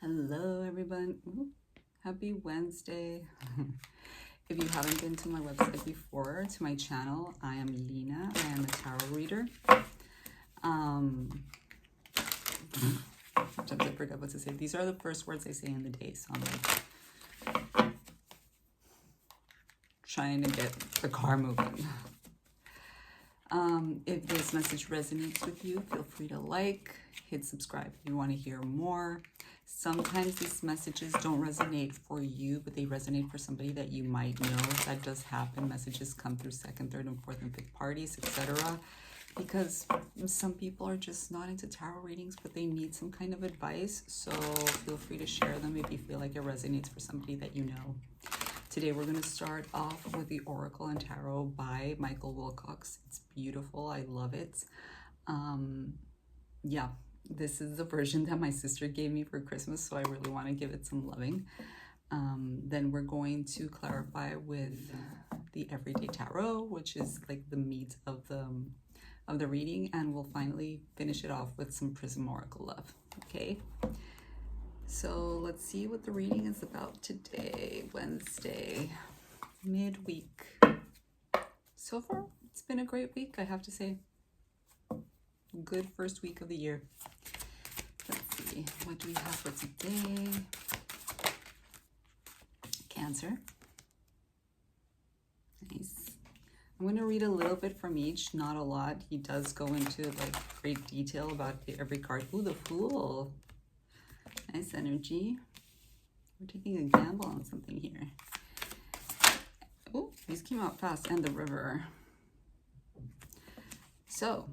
Hello everyone. Ooh, happy Wednesday. If you haven't been to my website before, to my channel, I am Lena. I am a tarot reader. Sometimes I forget what to say. These are the first words I say in the day, so I'm like trying to get the car moving. If this message resonates with you, feel free to like, hit subscribe if you want to hear more. Sometimes these messages don't resonate for you, but they resonate for somebody that you might know. That does happen. Messages come through second, third, and fourth, and fifth parties, etc. Because some people are just not into tarot readings, but they need some kind of advice. So feel free to share them if you feel like it resonates for somebody that you know. Today we're going to start off with the Oracle and Tarot by Michael Wilcox. It's beautiful. I love it. Yeah, this is the version that my sister gave me for Christmas, so I really want to give it some loving. Then we're going to clarify with the Everyday Tarot, which is like the meat of the reading, and we'll finally finish it off with some Prism Oracle love. Okay. So let's see what the reading is about today, Wednesday, midweek. So far, it's been a great week, I have to say. Good first week of the year. Let's see, what do we have for today? Cancer. Nice. I'm going to read a little bit from each, not a lot. He does go into like great detail about every card. Ooh, the Fool. Nice energy. We're taking a gamble on something here. Oh, these came out fast. And the River. So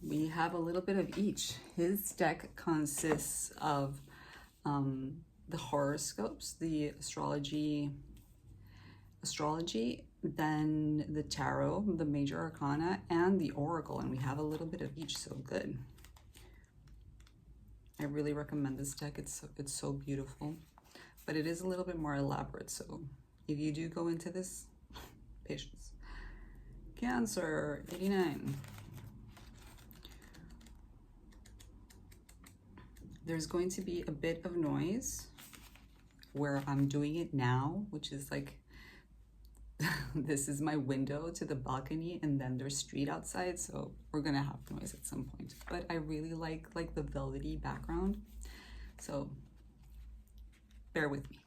we have a little bit of each. His deck consists of the horoscopes, the astrology, then the tarot, the major arcana, and the oracle. And we have a little bit of each, so good. I really recommend this deck. It's so beautiful, but it is a little bit more elaborate. So if you do go into this, patience. Cancer, 89. There's going to be a bit of noise where I'm doing it now, which is like, this is my window to the balcony, and then there's street outside, so we're gonna have noise at some point. But I really like the velvety background, so bear with me.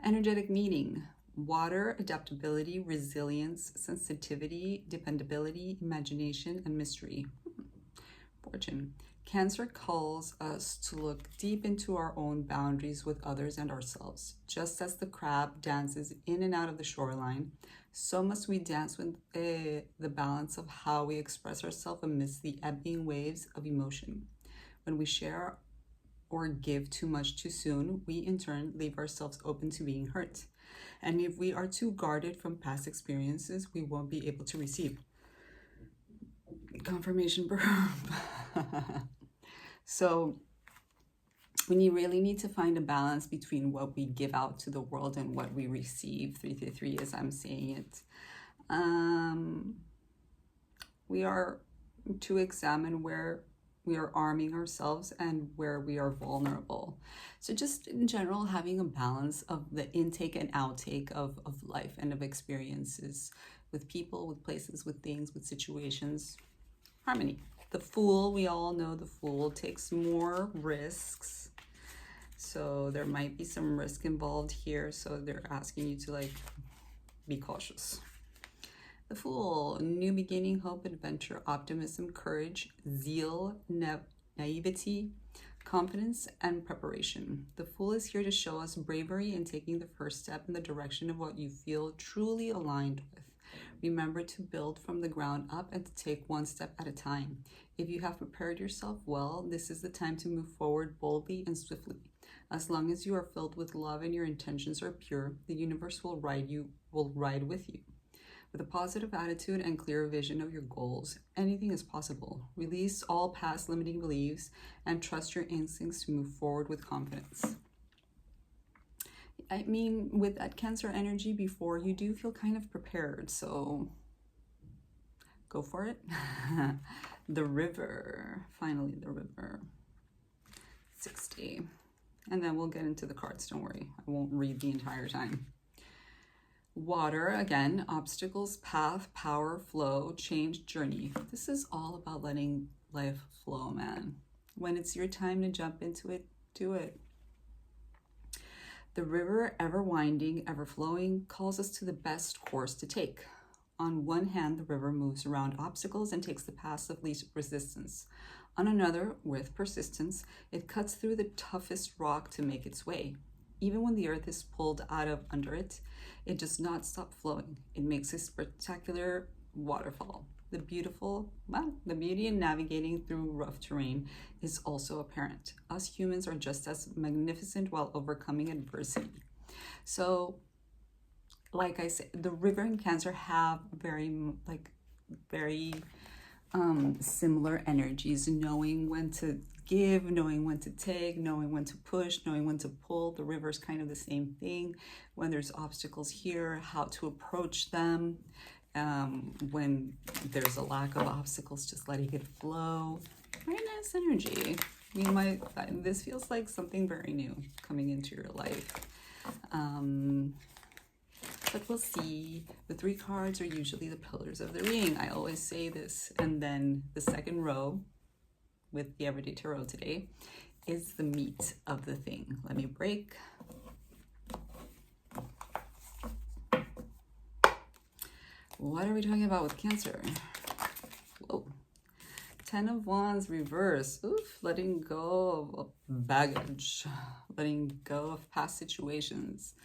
Energetic meaning: water, adaptability, resilience, sensitivity, dependability, imagination, and mystery. Fortune: Cancer calls us to look deep into our own boundaries with others and ourselves. Just as the crab dances in and out of the shoreline, so must we dance with the balance of how we express ourselves amidst the ebbing waves of emotion. When we share or give too much too soon, we in turn leave ourselves open to being hurt. And if we are too guarded from past experiences, we won't be able to receive. Confirmation verb. So we really need to find a balance between what we give out to the world and what we receive. 333, as I'm saying it. We are to examine where we are arming ourselves and where we are vulnerable. So just in general, having a balance of the intake and outtake of life and of experiences with people, with places, with things, with situations. Harmony. The Fool, we all know the Fool takes more risks. So there might be some risk involved here. So they're asking you to like be cautious. The Fool: new beginning, hope, adventure, optimism, courage, zeal, naivety, confidence, and preparation. The Fool is here to show us bravery in taking the first step in the direction of what you feel truly aligned with. Remember to build from the ground up and to take one step at a time. If you have prepared yourself well, this is the time to move forward boldly and swiftly. As long as you are filled with love and your intentions are pure, the universe will ride with you. With a positive attitude and clear vision of your goals, anything is possible. Release all past limiting beliefs and trust your instincts to move forward with confidence. I mean, with that Cancer energy before, you do feel kind of prepared, so go for it. The River, finally the River. 60. And then we'll get into the cards, don't worry. I won't read the entire time. Water, again, obstacles, path, power, flow, change, journey. This is all about letting life flow, man. When it's your time to jump into it, do it. The river, ever winding, ever flowing, calls us to the best course to take. On one hand, the river moves around obstacles and takes the path of least resistance. On another, with persistence, it cuts through the toughest rock to make its way. Even when the earth is pulled out of under it, it does not stop flowing. It makes a spectacular waterfall. The beauty in navigating through rough terrain is also apparent. Us humans are just as magnificent while overcoming adversity. So, like I said, the river and Cancer have very similar energies, knowing when to give, knowing when to take, knowing when to push, knowing when to pull. The river is kind of the same thing. When there's obstacles here, how to approach them. When there's a lack of obstacles, just letting it flow. Very nice energy. You might find this feels like something very new coming into your life. But we'll see. The 3 cards are usually the pillars of the reading. I always say this. And then the second row with the Everyday Tarot today is the meat of the thing. Let me break. What are we talking about with Cancer? Whoa. 10 of Wands reverse. Oof, letting go of baggage. Letting go of past situations.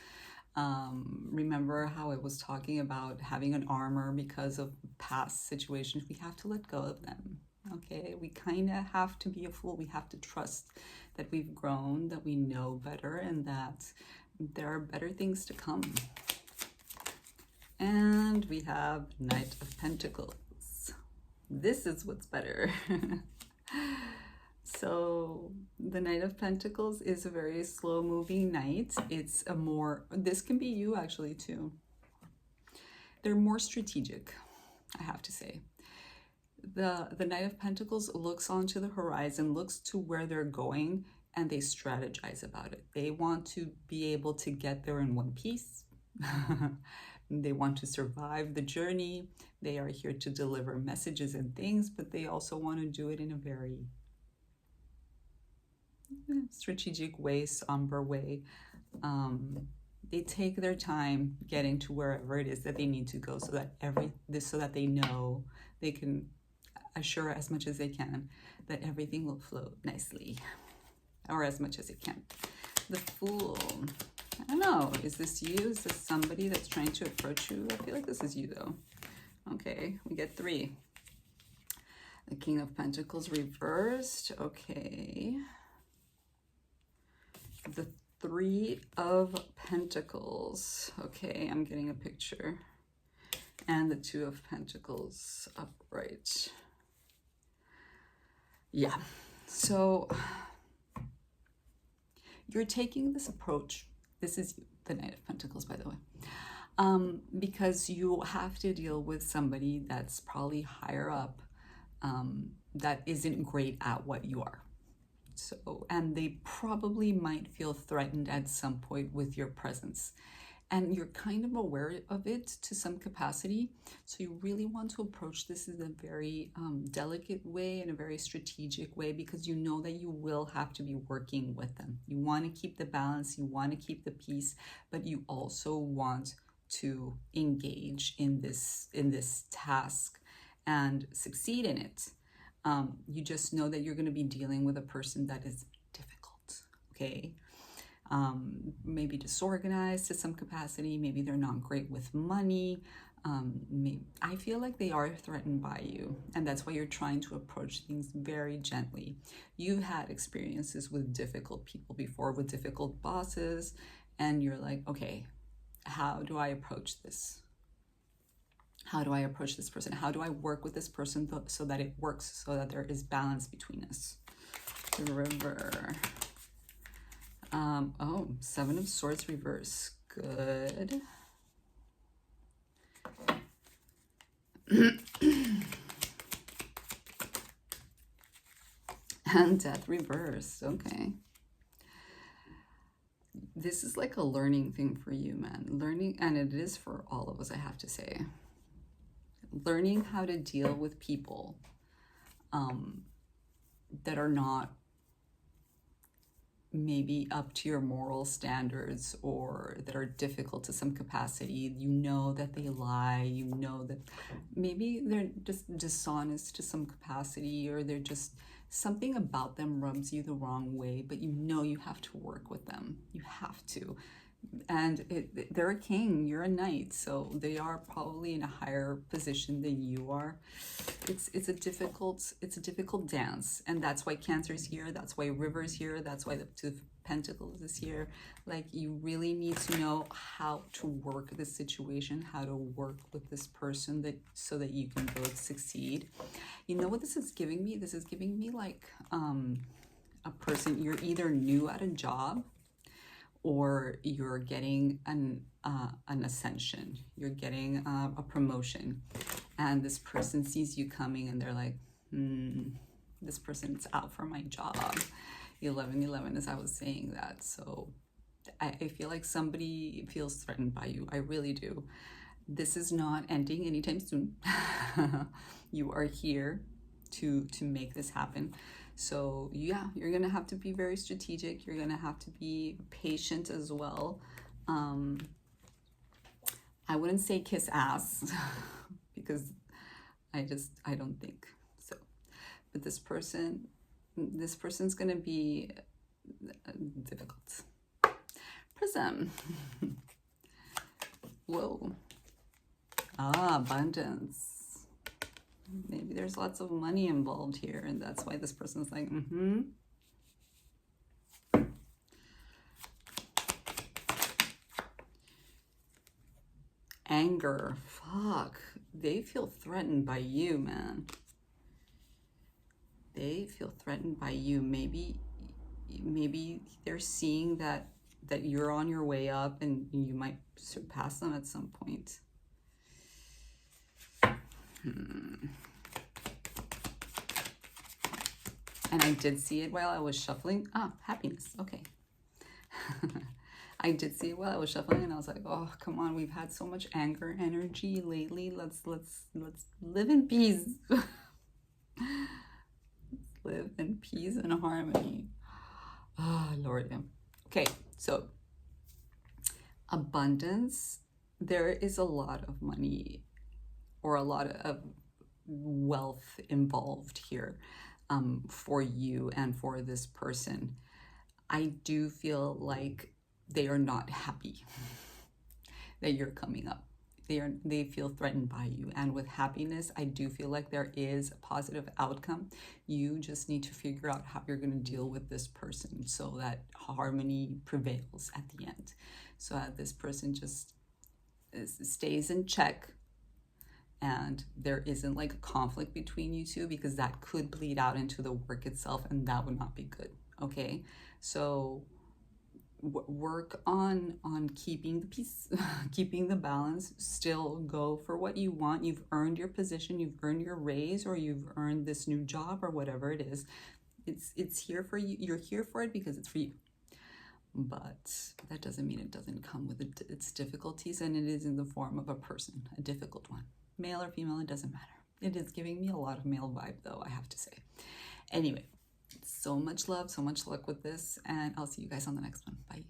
Remember how I was talking about having an armor because of past situations? We have to let go of them. Okay, we kind of have to be a fool. We have to trust that we've grown, that we know better, and that there are better things to come. And we have Knight of Pentacles. This is what's better. So the Knight of Pentacles is a very slow moving knight. It's a more, this can be you actually too. They're more strategic, I have to say. The Knight of Pentacles looks onto the horizon, looks to where they're going, and they strategize about it. They want to be able to get there in one piece. They want to survive the journey. They are here to deliver messages and things, but they also want to do it in a very strategic way, somber way. They take their time getting to wherever it is that they need to go, so that they know they can assure as much as they can that everything will flow nicely, or as much as it can. The Fool. I don't know. Is this you? Is this somebody that's trying to approach you? I feel like this is you though. Okay, we get 3. The King of Pentacles reversed. Okay. The 3 of Pentacles. Okay, I'm getting a picture. And the 2 of Pentacles upright. Yeah. So you're taking this approach. This is the Knight of Pentacles, by the way. Because you have to deal with somebody that's probably higher up, that isn't great at what you are. So, and they probably might feel threatened at some point with your presence. And you're kind of aware of it to some capacity. So you really want to approach this in a very delicate way, in a very strategic way, because you know that you will have to be working with them. You want to keep the balance, you want to keep the peace, but you also want to engage in this task and succeed in it. You just know that you're going to be dealing with a person that is difficult, okay? Maybe disorganized to some capacity. Maybe they're not great with money. I feel like they are threatened by you, and that's why you're trying to approach things very gently. You've had experiences with difficult people before, with difficult bosses, and you're like, okay, how do I approach this? How do I approach this person? How do I work with this person so that it works, so that there is balance between us? The River. Oh, 7 of Swords reverse. Good. And Death reverse. Okay. This is like a learning thing for you, man. Learning, and it is for all of us, I have to say. Learning how to deal with people that are not maybe up to your moral standards, or that are difficult to some capacity. You know that they lie, you know that maybe they're just dishonest to some capacity, or they're just something about them rubs you the wrong way, but you know you have to work with them. You have to. And they're a king, you're a knight, so they are probably in a higher position than you are. It's a difficult dance, and that's why Cancer's here, that's why River's here, that's why the Two of Pentacles is here. Like, you really need to know how to work this situation, how to work with this person, that so that you can both succeed. You know what this is giving me? This is giving me like a person, you're either new at a job, or you're getting an ascension, you're getting a promotion, and this person sees you coming and they're like, this person's out for my job. 1111, as I was saying that. So I feel like somebody feels threatened by you. I really do. This is not ending anytime soon. You are here to make this happen. So yeah, you're gonna have to be very strategic. You're gonna have to be patient as well. I wouldn't say kiss ass because I don't think so. But this person's gonna be difficult. Prism. Whoa. Abundance. Maybe there's lots of money involved here, and that's why this person's like, Anger. Fuck. They feel threatened by you, man. They feel threatened by you. Maybe they're seeing that you're on your way up, and you might surpass them at some point. And I did see it while I was shuffling. Happiness. Okay. I did see it while I was shuffling, and I was like, oh, come on, we've had so much anger energy lately. Let's live in peace. Live in peace and harmony. Lord. Okay, so abundance. There is a lot of money, or a lot of wealth involved here, for you and for this person. I do feel like they are not happy that you're coming up. They feel threatened by you. And with happiness, I do feel like there is a positive outcome. You just need to figure out how you're going to deal with this person so that harmony prevails at the end. So this person just stays in check, and there isn't like a conflict between you two, because that could bleed out into the work itself, and that would not be good. Okay, so work on keeping the peace, keeping the balance. Still go for what you want. You've earned your position, you've earned your raise, or you've earned this new job, or whatever it is. It's here for you. You're here for it because it's for you. But that doesn't mean it doesn't come with its difficulties, and it is in the form of a person, a difficult one. Male or female, it doesn't matter. It is giving me a lot of male vibe, though, I have to say. Anyway, so much love, so much luck with this, and I'll see you guys on the next one. Bye.